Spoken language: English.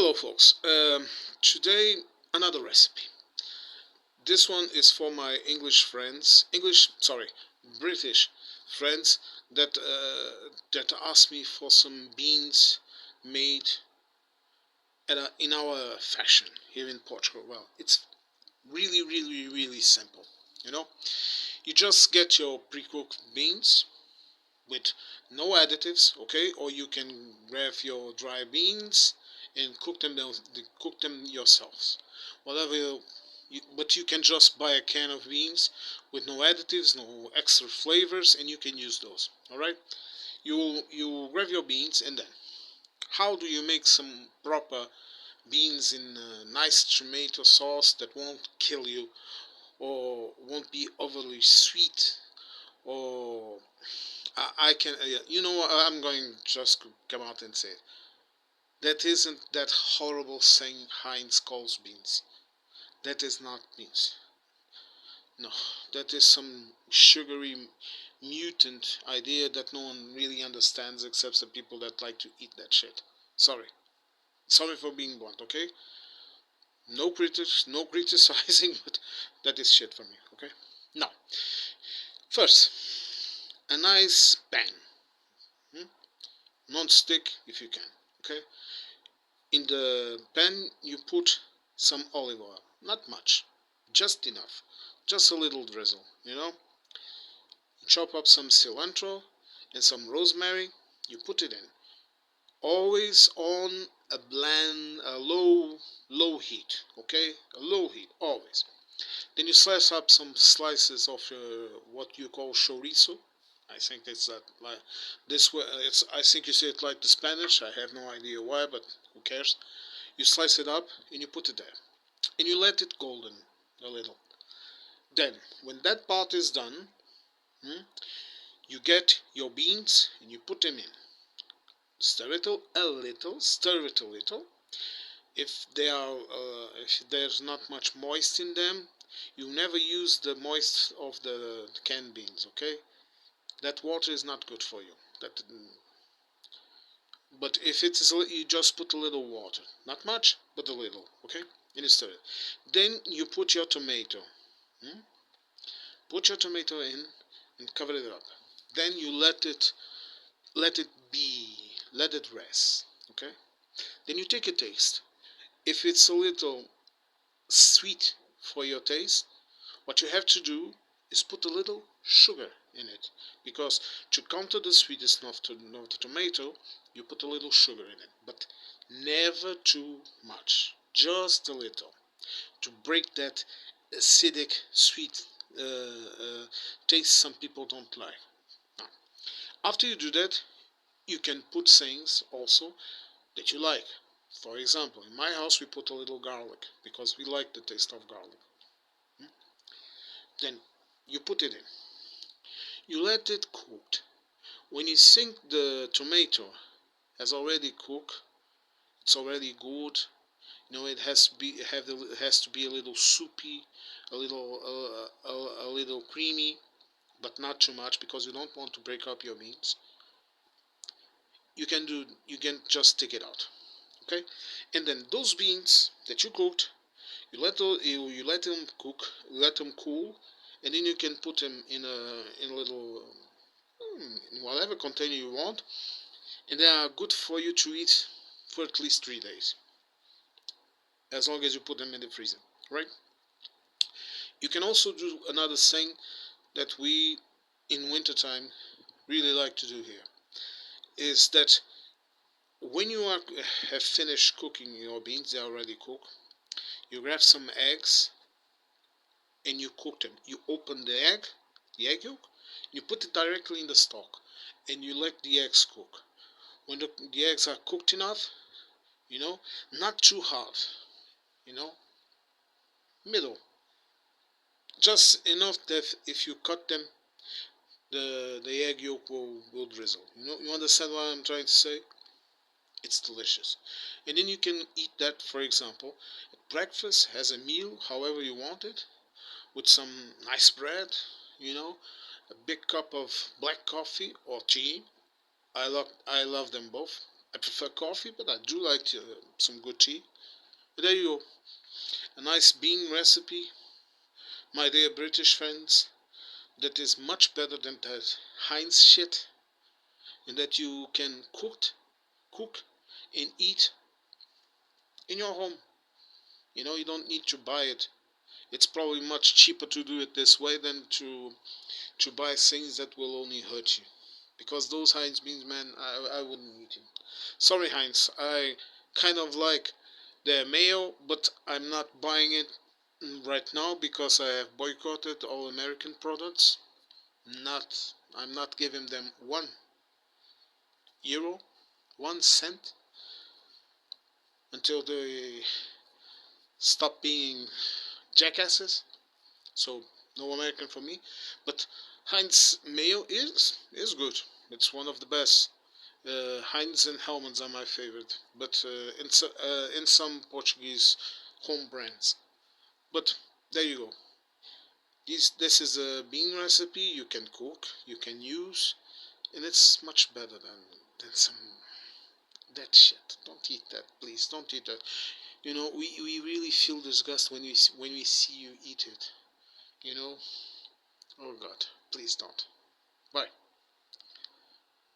Hello, folks. Today, another recipe. This one is for my English friends, British friends that asked me for some beans made in our fashion here in Portugal. Well, it's really, really, really simple. You know, you just get your pre-cooked beans with no additives, okay? Or you can grab your dry beans and cook them yourselves. Whatever but you can just buy a can of beans with no additives, no extra flavors, and you can use those. All right? You grab your beans, and then how do you make some proper beans in a nice tomato sauce that won't kill you or won't be overly sweet or I can, you know what, I'm going to just come out and say it. That isn't that horrible thing Heinz calls beans. That is not beans. No, that is some sugary mutant idea that no one really understands except the people that like to eat that shit. Sorry. Sorry for being blunt, okay? No criticizing, but that is shit for me, okay? Now, first, a nice pan. Hmm? Non-stick if you can, okay? In the pan, you put some olive oil. Not much, just enough. Just a little drizzle, you know? You chop up some cilantro and some rosemary. You put it in. Always on low heat, okay? A low heat, always. Then you slice up some slices of what you call chorizo. I think it's that like this way. It's I think you say it like the Spanish. I have no idea why, but who cares? You slice it up and you put it there. And you let it golden a little. Then, when that part is done, hmm, you get your beans and you put them in. Stir it a little, stir it a little. If there's not much moist in them, you never use the moist of the canned beans. Okay, that water is not good for you. But if it is, you just put a little water, not much, but a little. Okay, and you stir it. Then you put your tomato. Hmm? Put your tomato in and cover it up. Then you let it be, let it rest. Okay. Then you take a taste. If it's a little sweet for your taste, what you have to do is put a little sugar in it, because to counter the sweetness of the tomato, you put a little sugar in it, but never too much. Just a little to break that acidic, sweet taste some people don't like. Now, after you do that, you can put things also that you like. For example, in my house we put a little garlic because we like the taste of garlic. Hmm? Then you put it in. You let it cook. When you think the tomato has already cooked, it's already good. You know, it has to be a little soupy, a little creamy, but not too much because you don't want to break up your beans. You can just take it out, okay? And then those beans that you cooked, you let them cook, let them cool, and then you can put them in a little in whatever container you want, and they are good for you to eat for at least 3 days, as long as you put them in the freezer, right? You can also do another thing that we in wintertime really like to do here is that when have finished cooking your beans, they're already cooked. You grab some eggs and you cook them. You open the egg yolk, you put it directly in the stock, and you let the eggs cook. When the eggs are cooked enough, you know, not too hard, you know, middle, just enough that if you cut them, the egg yolk will drizzle. You understand what I'm trying to say? It's delicious. And then you can eat that, for example, at breakfast as a meal, however you want it, with some nice bread, you know, a big cup of black coffee or tea. I love them both. I prefer coffee, but I do like some good tea. But there you go. A nice bean recipe, my dear British friends, that is much better than that Heinz shit, and that you can cook, and eat in your home. You don't need to buy it. It's probably much cheaper to do it this way than to buy things that will only hurt you. Because those Heinz beans, man, I wouldn't eat them. Sorry, Heinz. I kind of like their mayo, but I'm not buying it right now because I have boycotted all American products. Not, I'm not giving them €1, 1 cent until they stop being jackasses. So no American for me. But Heinz mayo is good. It's one of the best. Heinz and Hellmann's are my favorite, but in some Portuguese home brands. But there you go. This is a bean recipe you can cook, you can use, and it's much better than some that shit. Don't eat that, please. Don't eat that. We really feel disgust when we see you eat it. You know. Oh God, please don't. Bye.